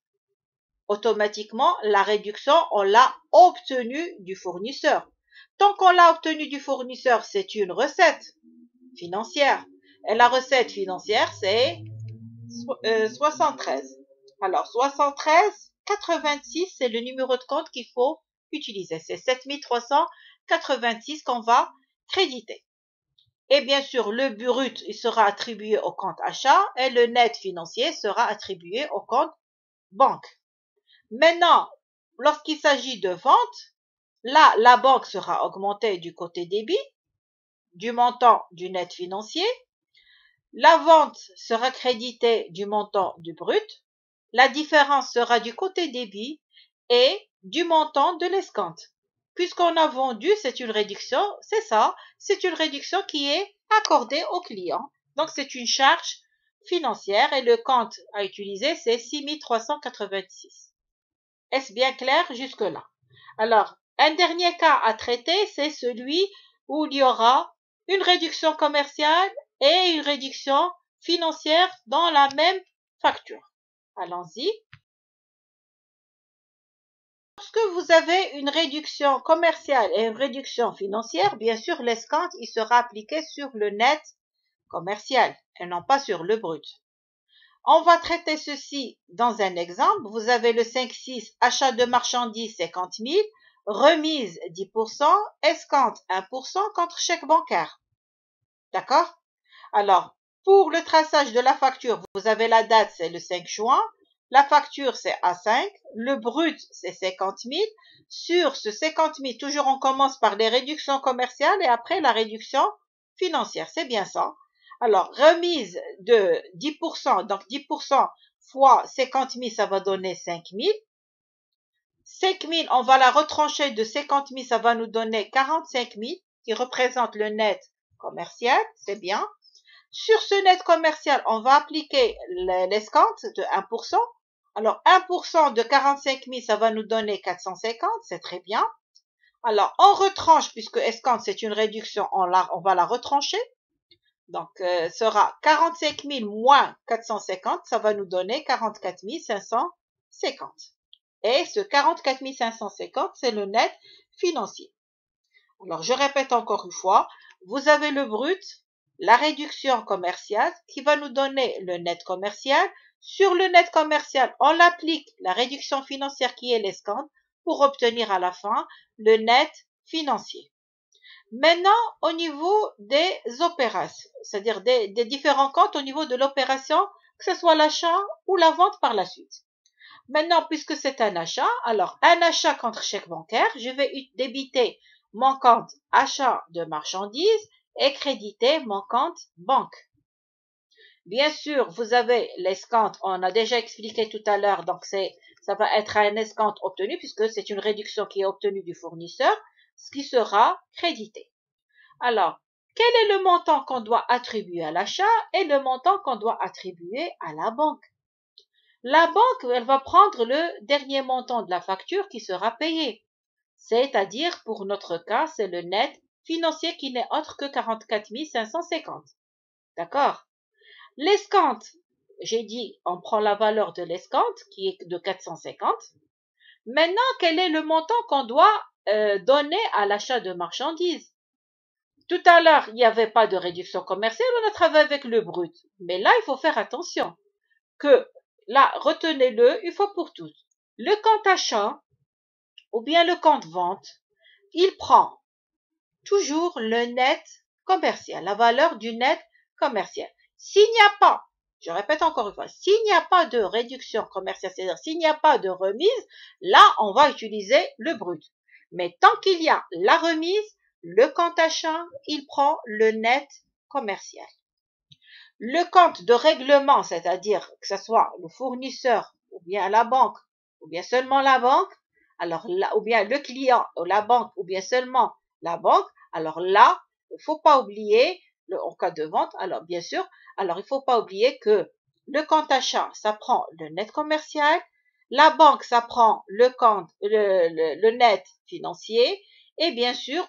automatiquement, la réduction, on l'a obtenue du fournisseur. Tant qu'on l'a obtenue du fournisseur, c'est une recette financière. Et la recette financière, c'est 73. Alors, 73,86, c'est le numéro de compte qu'il faut utiliser. C'est 7386 qu'on va créditer. Et bien sûr, le brut, il sera attribué au compte achat et le net financier sera attribué au compte banque. Maintenant, lorsqu'il s'agit de vente, là, la banque sera augmentée du côté débit, du montant du net financier. La vente sera créditée du montant du brut. La différence sera du côté débit et du montant de l'escompte. Puisqu'on a vendu, c'est une réduction, c'est ça, c'est une réduction qui est accordée au client. Donc, c'est une charge financière et le compte à utiliser, c'est 6386. Est-ce bien clair jusque-là? Alors, un dernier cas à traiter, c'est celui où il y aura une réduction commerciale et une réduction financière dans la même facture. Allons-y. Lorsque vous avez une réduction commerciale et une réduction financière, bien sûr, l'escompte, il sera appliqué sur le net commercial et non pas sur le brut. On va traiter ceci dans un exemple. Vous avez le 5-6, achat de marchandises 50 000, remise 10%, escompte 1% contre chèque bancaire. D'accord? Alors, pour le traçage de la facture, vous avez la date, c'est le 5 juin. La facture, c'est A5. Le brut, c'est 50 000. Sur ce 50 000, toujours on commence par les réductions commerciales et après la réduction financière. C'est bien ça. Alors, remise de 10%, donc 10% fois 50 000, ça va donner 5 000. 5 000, on va la retrancher de 50 000, ça va nous donner 45 000, qui représente le net commercial, c'est bien. Sur ce net commercial, on va appliquer l'escompte de 1%. Alors, 1% de 45 000, ça va nous donner 450, c'est très bien. Alors, on retranche, puisque escompte, c'est une réduction, on va la retrancher. Donc, sera 45 000 moins 450, ça va nous donner 44 550. Et ce 44 550, c'est le net financier. Alors, je répète encore une fois, vous avez le brut, la réduction commerciale qui va nous donner le net commercial. Sur le net commercial, on applique la réduction financière qui est l'escompte pour obtenir à la fin le net financier. Maintenant, au niveau des opérations, c'est-à-dire des différents comptes au niveau de l'opération, que ce soit l'achat ou la vente par la suite. Maintenant, puisque c'est un achat, alors un achat contre chèque bancaire, je vais débiter mon compte achat de marchandises et créditer mon compte banque. Bien sûr, vous avez l'escompte, on a déjà expliqué tout à l'heure, donc ça va être un escompte obtenu puisque c'est une réduction qui est obtenue du fournisseur, ce qui sera crédité. Alors, quel est le montant qu'on doit attribuer à l'achat et le montant qu'on doit attribuer à la banque? La banque, elle va prendre le dernier montant de la facture qui sera payé. C'est-à-dire, pour notre cas, c'est le net financier qui n'est autre que 44 550. D'accord? L'escompte, j'ai dit, on prend la valeur de l'escompte qui est de 450. Maintenant, quel est le montant qu'on doit donner à l'achat de marchandises? Tout à l'heure, il n'y avait pas de réduction commerciale, on a travaillé avec le brut. Mais là, il faut faire attention que, là, retenez-le, une fois pour toutes. Le compte achat ou bien le compte vente, il prend toujours le net commercial, la valeur du net commercial. S'il n'y a pas, je répète encore une fois, s'il n'y a pas de réduction commerciale, c'est-à-dire s'il n'y a pas de remise, là, on va utiliser le brut. Mais tant qu'il y a la remise, le compte achat, il prend le net commercial. Le compte de règlement, c'est-à-dire que ce soit le fournisseur ou bien la banque ou bien seulement la banque, alors là, ou bien le client ou la banque ou bien seulement la banque, alors là, il ne faut pas oublier, en cas de vente, alors bien sûr, alors il ne faut pas oublier que le compte achat, ça prend le net commercial, la banque, ça prend le net financier, et bien sûr,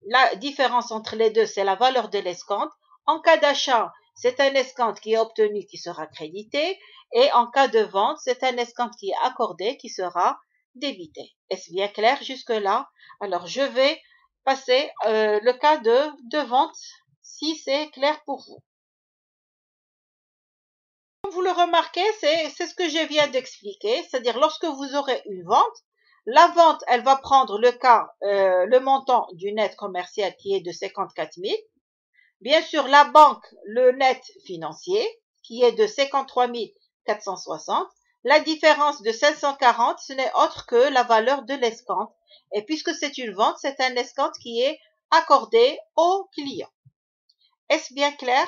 la différence entre les deux, c'est la valeur de l'escompte. En cas d'achat, c'est un escompte qui est obtenu qui sera crédité, et en cas de vente, c'est un escompte qui est accordé qui sera débité. Est-ce bien clair jusque-là? Alors, je vais passer le cas de vente, si c'est clair pour vous. Comme vous le remarquez, c'est ce que je viens d'expliquer, c'est-à-dire lorsque vous aurez une vente, la vente, elle va prendre le montant du net commercial qui est de 54 000. Bien sûr, la banque, le net financier qui est de 53 460. la différence de 540, ce n'est autre que la valeur de l'escompte. Et puisque c'est une vente, c'est un escompte qui est accordé au client. Est-ce bien clair?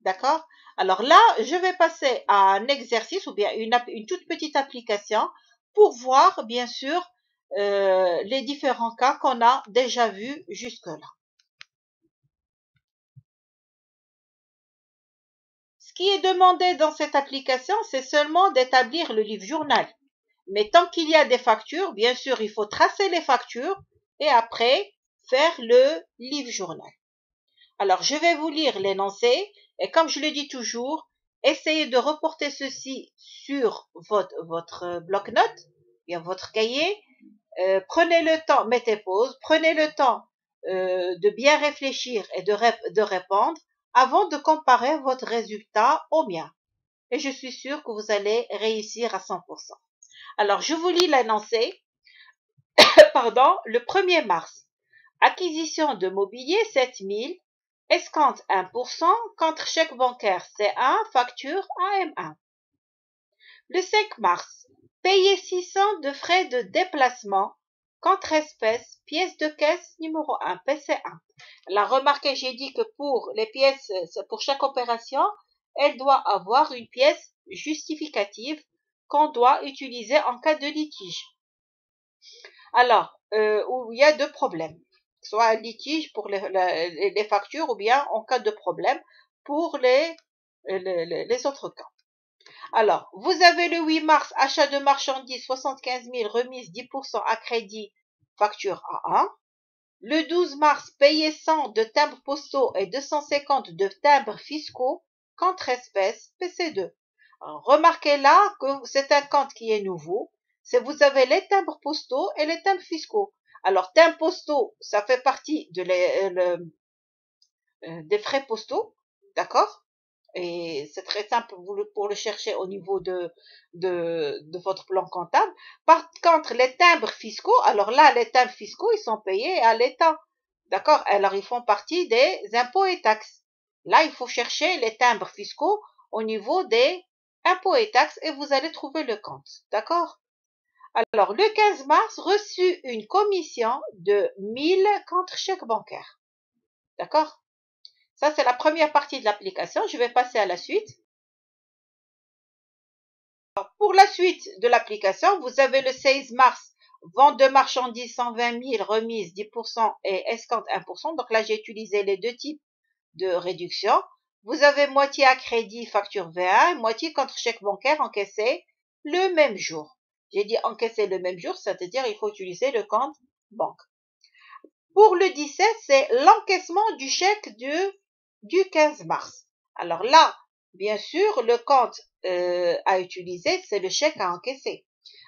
D'accord? Alors là, je vais passer à un exercice ou bien une toute petite application pour voir, bien sûr, les différents cas qu'on a déjà vus jusque-là. Ce qui est demandé dans cette application, c'est seulement d'établir le livre journal. Mais tant qu'il y a des factures, bien sûr, il faut tracer les factures et après faire le livre journal. Alors, je vais vous lire l'énoncé et comme je le dis toujours, essayez de reporter ceci sur votre bloc-notes, bien votre cahier. Prenez le temps, mettez pause, prenez le temps de bien réfléchir et de répondre avant de comparer votre résultat au mien. Et je suis sûre que vous allez réussir à 100%. Alors, je vous lis l'énoncé. Pardon, le 1er mars. Acquisition de mobilier 7000, escompte 1%, contre chèque bancaire C1, facture AM1. Le 5 mars. Payer 600 de frais de déplacement, contre espèce, pièce de caisse numéro 1, PC1. Là, remarquez, j'ai dit que pour les pièces, pour chaque opération, elle doit avoir une pièce justificative qu'on doit utiliser en cas de litige. Alors, où il y a deux problèmes. Soit un litige pour les factures ou bien en cas de problème pour les autres cas. Alors, vous avez le 8 mars, achat de marchandises 75 000, remise 10% à crédit, facture A1. Le 12 mars, payé 100 de timbres postaux et 250 de timbres fiscaux, contre espèce, PC2. Alors, remarquez là que c'est un compte qui est nouveau. C'est vous avez les timbres postaux et les timbres fiscaux. Alors, timbres postaux, ça fait partie des frais postaux, d'accord? Et c'est très simple pour le chercher au niveau de votre plan comptable. Par contre, les timbres fiscaux, alors là, les timbres fiscaux, ils sont payés à l'État. D'accord? Alors, ils font partie des impôts et taxes. Là, il faut chercher les timbres fiscaux au niveau des impôts et taxes et vous allez trouver le compte. D'accord? Alors, le 15 mars, reçu une commission de 1000 contre chèque bancaire. D'accord? Ça, c'est la première partie de l'application. Je vais passer à la suite. Alors, pour la suite de l'application, vous avez le 16 mars, vente de marchandises 120 000, remise 10% et escompte 1%. Donc là, j'ai utilisé les deux types de réduction. Vous avez moitié à crédit, facture V1, moitié contre chèque bancaire encaissé le même jour. J'ai dit encaissé le même jour, c'est-à-dire il faut utiliser le compte banque. Pour le 17, c'est l'encaissement du chèque du 15 mars. Alors là, bien sûr, le compte à utiliser, c'est le chèque à encaisser.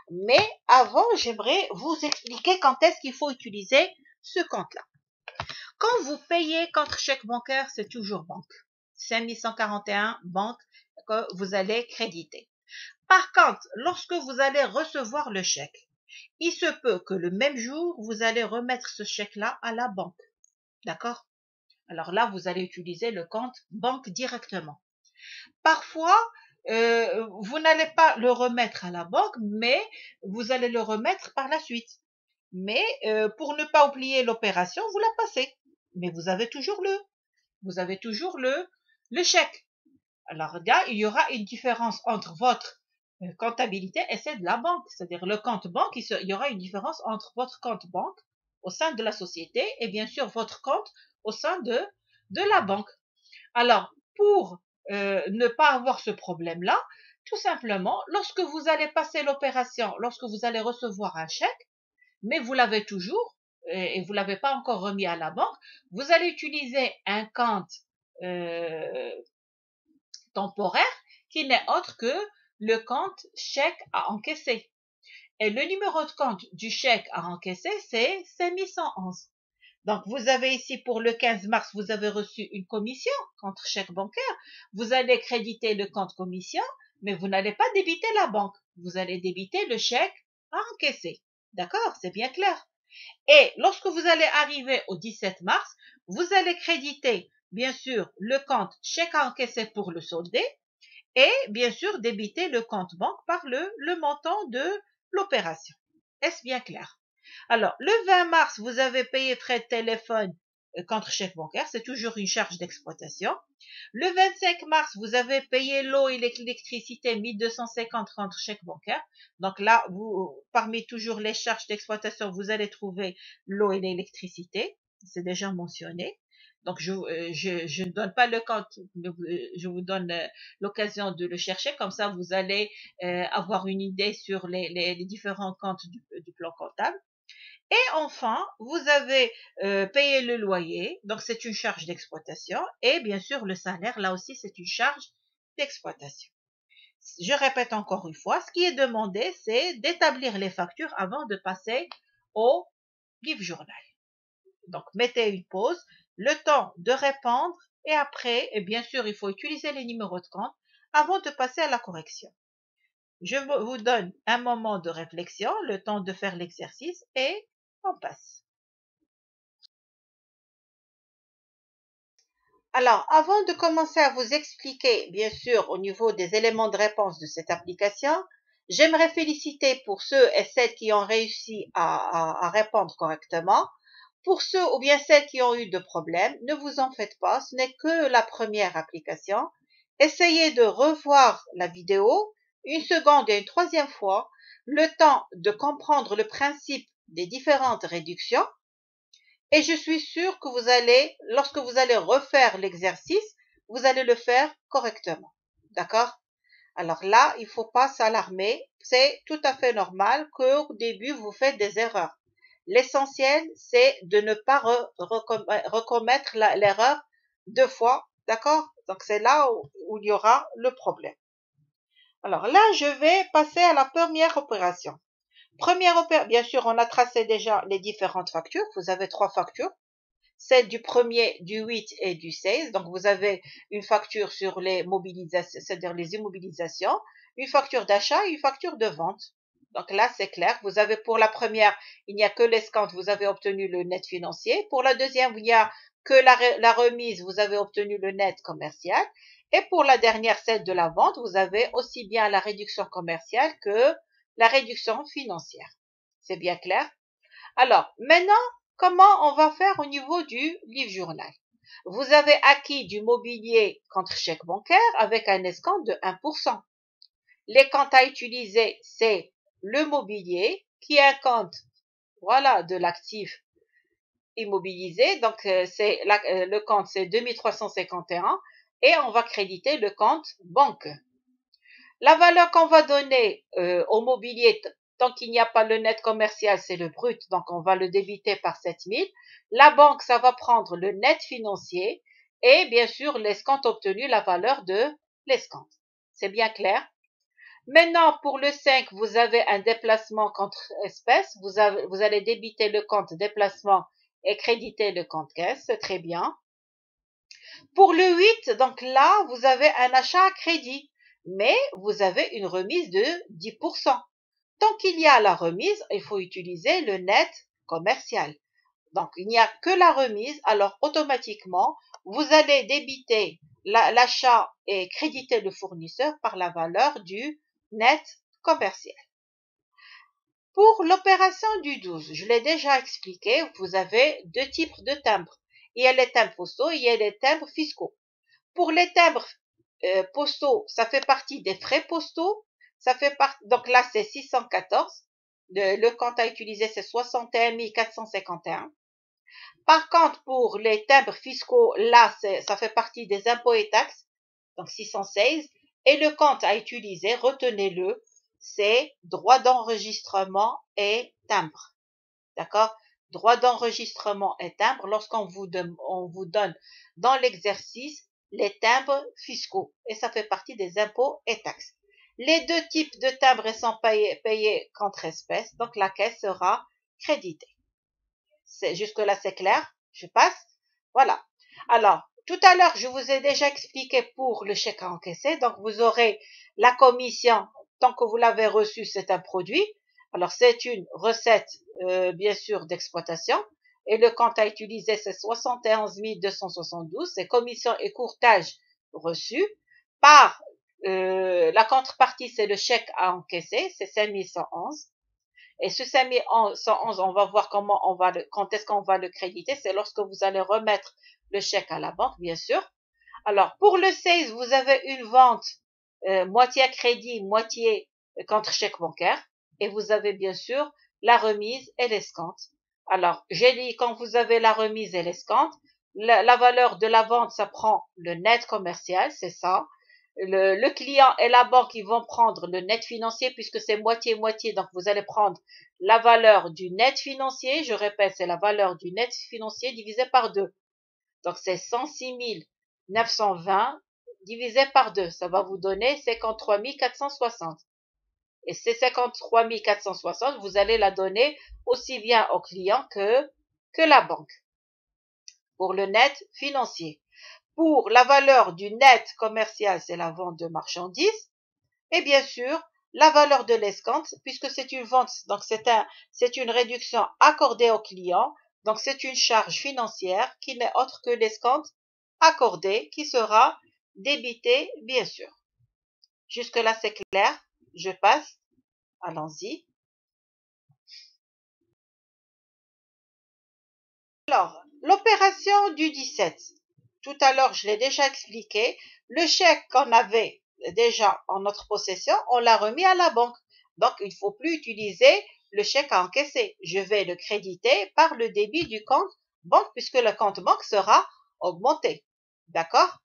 Mais avant, j'aimerais vous expliquer quand est-ce qu'il faut utiliser ce compte-là. Quand vous payez contre chèque bancaire, c'est toujours banque. 5141 banque que vous allez créditer. Par contre, lorsque vous allez recevoir le chèque, il se peut que le même jour, vous allez remettre ce chèque-là à la banque. D'accord? Alors là, vous allez utiliser le compte banque directement. Parfois, vous n'allez pas le remettre à la banque, mais vous allez le remettre par la suite. Mais pour ne pas oublier l'opération, vous la passez. Mais vous avez toujours le chèque. Alors là, il y aura une différence entre votre comptabilité et celle de la banque. C'est-à-dire le compte banque, il y aura une différence entre votre compte banque au sein de la société et bien sûr votre compte au sein de la banque. Alors, pour ne pas avoir ce problème-là, tout simplement, lorsque vous allez passer l'opération, lorsque vous allez recevoir un chèque, mais vous l'avez toujours et vous ne l'avez pas encore remis à la banque, vous allez utiliser un compte temporaire qui n'est autre que le compte chèque à encaisser. Et le numéro de compte du chèque à encaisser, c'est 5111. Donc, vous avez ici pour le 15 mars, vous avez reçu une commission contre chèque bancaire. Vous allez créditer le compte commission, mais vous n'allez pas débiter la banque. Vous allez débiter le chèque à encaisser. D'accord? C'est bien clair. Et lorsque vous allez arriver au 17 mars, vous allez créditer, bien sûr, le compte chèque à encaisser pour le solder et bien sûr débiter le compte banque par le montant de l'opération. Est-ce bien clair? Alors, le 20 mars, vous avez payé frais de téléphone contre chèque bancaire, c'est toujours une charge d'exploitation. Le 25 mars, vous avez payé l'eau et l'électricité 1250 contre chèque bancaire. Donc là, parmi toujours les charges d'exploitation, vous allez trouver l'eau et l'électricité. C'est déjà mentionné. Donc, je ne donne pas le compte, je vous donne l'occasion de le chercher. Comme ça, vous allez avoir une idée sur les différents comptes du plan comptable. Et enfin, vous avez payé le loyer, donc c'est une charge d'exploitation. Et bien sûr, le salaire, là aussi, c'est une charge d'exploitation. Je répète encore une fois, ce qui est demandé, c'est d'établir les factures avant de passer au livre journal. Donc, mettez une pause, le temps de répondre, et après, et bien sûr, il faut utiliser les numéros de compte avant de passer à la correction. Je vous donne un moment de réflexion, le temps de faire l'exercice, et on passe. Alors, avant de commencer à vous expliquer, bien sûr, au niveau des éléments de réponse de cette application, j'aimerais féliciter pour ceux et celles qui ont réussi à répondre correctement. Pour ceux ou bien celles qui ont eu de problèmes, ne vous en faites pas, ce n'est que la première application. Essayez de revoir la vidéo une seconde et une troisième fois, le temps de comprendre le principe des différentes réductions. Et je suis sûre que vous allez, lorsque vous allez refaire l'exercice, vous allez le faire correctement. D'accord? Alors là, il ne faut pas s'alarmer. C'est tout à fait normal qu'au début, vous faites des erreurs. L'essentiel, c'est de ne pas recommettre l'erreur deux fois. D'accord? Donc c'est là où il y aura le problème. Alors là, je vais passer à la première opération. Première opération, bien sûr, on a tracé déjà les différentes factures. Vous avez 3 factures. Celle du 1er, du 8 et du 16. Donc, vous avez une facture sur les mobilisations, c'est-à-dire les immobilisations, une facture d'achat et une facture de vente. Donc là, c'est clair. Vous avez pour la première, il n'y a que l'escompte, vous avez obtenu le net financier. Pour la deuxième, il n'y a que la remise, vous avez obtenu le net commercial. Et pour la dernière, celle de la vente, vous avez aussi bien la réduction commerciale que la réduction financière. C'est bien clair? Alors, maintenant, comment on va faire au niveau du livre journal? Vous avez acquis du mobilier contre chèque bancaire avec un escompte de 1%. Les comptes à utiliser, c'est le mobilier qui est un compte, voilà, de l'actif immobilisé. Donc, le compte, c'est 2351 et on va créditer le compte banque. La valeur qu'on va donner au mobilier, tant qu'il n'y a pas le net commercial, c'est le brut, donc on va le débiter par 7000. La banque, ça va prendre le net financier et bien sûr l'escompte obtenu, la valeur de l'escompte. C'est bien clair? Maintenant, pour le 5, vous avez un déplacement contre espèce. Vous allez débiter le compte déplacement et créditer le compte caisse. C'est très bien. Pour le 8, donc là, vous avez un achat à crédit, mais vous avez une remise de 10%. Tant qu'il y a la remise, il faut utiliser le net commercial. Donc, il n'y a que la remise, alors automatiquement, vous allez débiter l'achat et créditer le fournisseur par la valeur du net commercial. Pour l'opération du 12, je l'ai déjà expliqué, vous avez 2 types de timbres. Il y a les timbres postaux et il y a les timbres fiscaux. Pour les timbres postaux, ça fait partie des frais postaux. Donc là, c'est 614. Le compte à utiliser, c'est 61 451. Par contre, pour les timbres fiscaux, là, ça fait partie des impôts et taxes, donc 616. Et le compte à utiliser, retenez-le, c'est droit d'enregistrement et timbre. D'accord? Droit d'enregistrement et timbre, lorsqu'on vous donne dans l'exercice les timbres fiscaux. Et ça fait partie des impôts et taxes. Les 2 types de timbres sont payés contre espèce, donc la caisse sera créditée. Jusque-là, c'est clair? Je passe? Voilà. Alors, tout à l'heure, je vous ai déjà expliqué pour le chèque à encaisser. Donc, vous aurez la commission. Tant que vous l'avez reçu, c'est un produit. Alors, c'est une recette, bien sûr, d'exploitation. Et le compte à utiliser, c'est 71 272. C'est commission et courtage reçus par La contrepartie, c'est le chèque à encaisser, c'est 5111. Et ce 5111, on va voir quand est-ce qu'on va le créditer. C'est lorsque vous allez remettre le chèque à la banque, bien sûr. Alors, pour le 16, vous avez une vente moitié à crédit, moitié contre chèque bancaire. Et vous avez bien sûr la remise et l'escompte. Alors, j'ai dit, quand vous avez la remise et l'escompte, la valeur de la vente, ça prend le net commercial, c'est ça. Le client et la banque, ils vont prendre le net financier puisque c'est moitié-moitié. Donc, vous allez prendre la valeur du net financier. Je répète, c'est la valeur du net financier divisé par 2. Donc, c'est 106 920 divisé par 2. Ça va vous donner 53 460. Et ces 53 460, vous allez la donner aussi bien au client que la banque pour le net financier. Pour la valeur du net commercial, c'est la vente de marchandises. Et bien sûr, la valeur de l'escompte, puisque c'est une vente, donc c'est une réduction accordée au client. Donc c'est une charge financière qui n'est autre que l'escompte accordé qui sera débité, bien sûr. Jusque-là, c'est clair. Je passe. Allons-y. Alors, l'opération du 17. Tout à l'heure, je l'ai déjà expliqué. Le chèque qu'on avait déjà en notre possession, on l'a remis à la banque. Donc, il ne faut plus utiliser le chèque à encaisser. Je vais le créditer par le débit du compte banque puisque le compte banque sera augmenté. D'accord?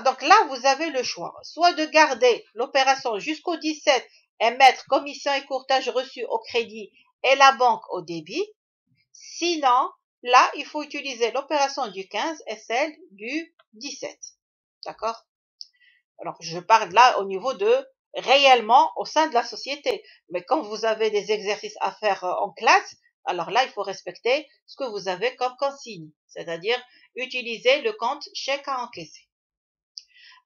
Donc là, vous avez le choix. Soit de garder l'opération jusqu'au 17 et mettre commission et courtage reçu au crédit et la banque au débit. Sinon, là, il faut utiliser l'opération du 15 et celle du 17. D'accord? Alors, je parle là au niveau de réellement au sein de la société. Mais quand vous avez des exercices à faire en classe, alors là, il faut respecter ce que vous avez comme consigne, c'est-à-dire utiliser le compte chèque à encaisser.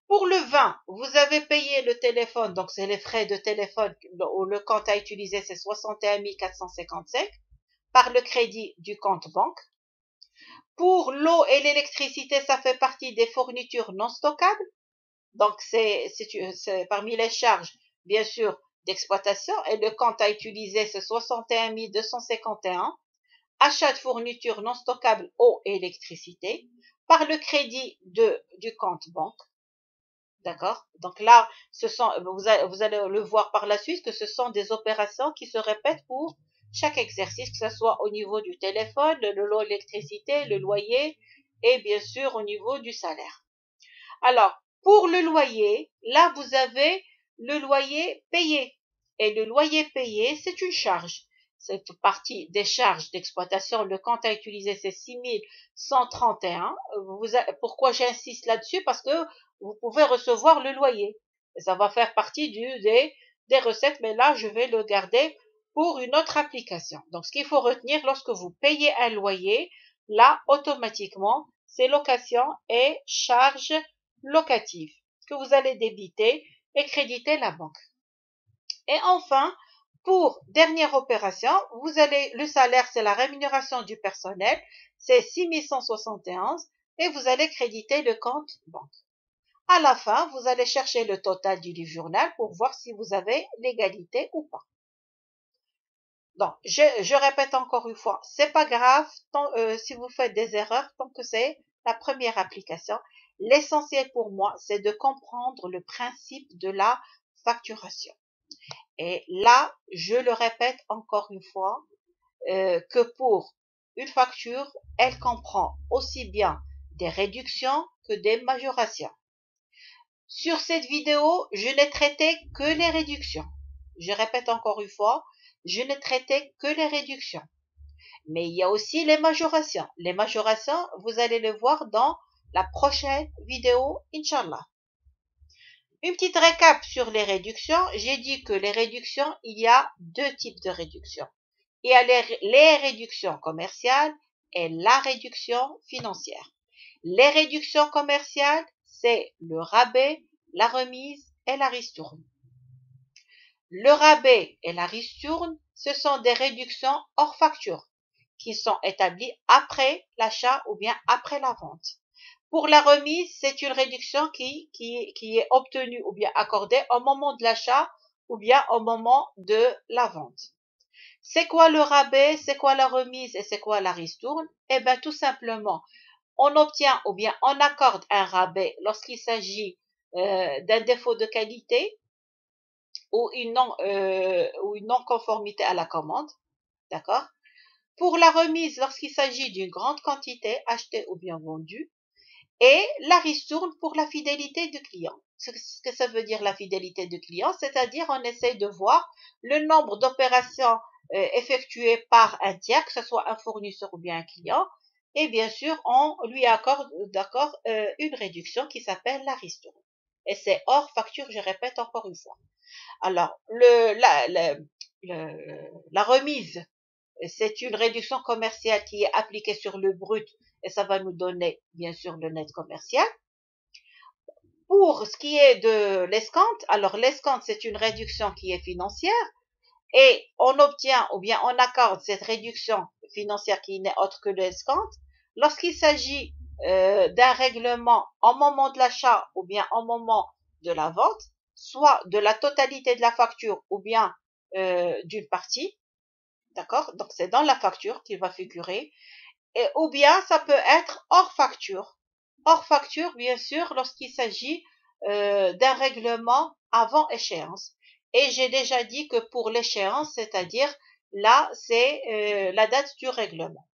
Pour le 20, vous avez payé le téléphone, donc c'est les frais de téléphone où le compte à utiliser, c'est 61 455 par le crédit du compte banque. Pour l'eau et l'électricité, ça fait partie des fournitures non stockables. Donc, c'est parmi les charges, bien sûr, d'exploitation. Et le compte à utiliser, c'est 61 251. Achat de fournitures non stockables, eau et électricité, par le crédit du compte banque. D'accord? Donc là, vous allez le voir par la suite que ce sont des opérations qui se répètent pour chaque exercice, que ce soit au niveau du téléphone, l'eau, l'électricité, le loyer et bien sûr au niveau du salaire. Alors, pour le loyer, là, vous avez le loyer payé. Et le loyer payé, c'est une charge. Cette partie des charges d'exploitation, le compte à utiliser, c'est 6 131. Pourquoi j'insiste là-dessus? Parce que vous pouvez recevoir le loyer. Et ça va faire partie des recettes, mais là, je vais le garder pour une autre application. Donc, ce qu'il faut retenir, lorsque vous payez un loyer, là, automatiquement, c'est location et charges locatives que vous allez débiter et créditer la banque. Et enfin, pour dernière opération, le salaire, c'est la rémunération du personnel, c'est 6 171 et vous allez créditer le compte banque. À la fin, vous allez chercher le total du livre journal pour voir si vous avez l'égalité ou pas. Donc, je répète encore une fois, c'est pas grave si vous faites des erreurs tant que c'est la première application. L'essentiel pour moi, c'est de comprendre le principe de la facturation. Et là, je le répète encore une fois, que pour une facture, elle comprend aussi bien des réductions que des majorations. Sur cette vidéo, je n'ai traité que les réductions. Je répète encore une fois, je n'ai traité que les réductions. Mais il y a aussi les majorations. Les majorations, vous allez le voir dans la prochaine vidéo, Inch'Allah. Une petite récap sur les réductions. J'ai dit que les réductions, il y a deux types de réductions. Il y a les réductions commerciales et la réduction financière. Les réductions commerciales, c'est le rabais, la remise et la ristourne. Le rabais et la ristourne, ce sont des réductions hors facture qui sont établies après l'achat ou bien après la vente. Pour la remise, c'est une réduction qui est obtenue ou bien accordée au moment de l'achat ou bien au moment de la vente. C'est quoi le rabais, c'est quoi la remise et c'est quoi la ristourne? Eh bien, tout simplement, on obtient ou bien on accorde un rabais lorsqu'il s'agit d'un défaut de qualité ou une non-conformité à la commande, d'accord? Pour la remise, lorsqu'il s'agit d'une grande quantité achetée ou bien vendue, et la ristourne pour la fidélité du client. Ce que ça veut dire la fidélité du client, c'est-à-dire on essaye de voir le nombre d'opérations effectuées par un tiers, que ce soit un fournisseur ou bien un client, et bien sûr on lui accorde une réduction qui s'appelle la ristourne. Et c'est hors facture, je répète encore une fois. Alors, la remise, c'est une réduction commerciale qui est appliquée sur le brut et ça va nous donner, bien sûr, le net commercial. Pour ce qui est de l'escompte, alors l'escompte, c'est une réduction qui est financière et on obtient ou bien on accorde cette réduction financière qui n'est autre que l'escompte lorsqu'il s'agit d'un règlement au moment de l'achat ou bien au moment de la vente, soit de la totalité de la facture ou bien d'une partie, d'accord? Donc c'est dans la facture qu'il va figurer, et, ou bien ça peut être hors facture. Hors facture, bien sûr, lorsqu'il s'agit d'un règlement avant échéance. Et j'ai déjà dit que pour l'échéance, c'est-à-dire là, c'est la date du règlement.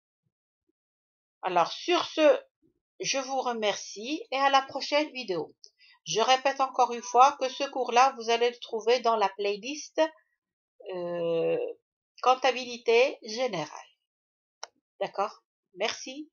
Alors sur ce, je vous remercie et à la prochaine vidéo. Je répète encore une fois que ce cours-là, vous allez le trouver dans la playlist comptabilité générale. D'accord? Merci.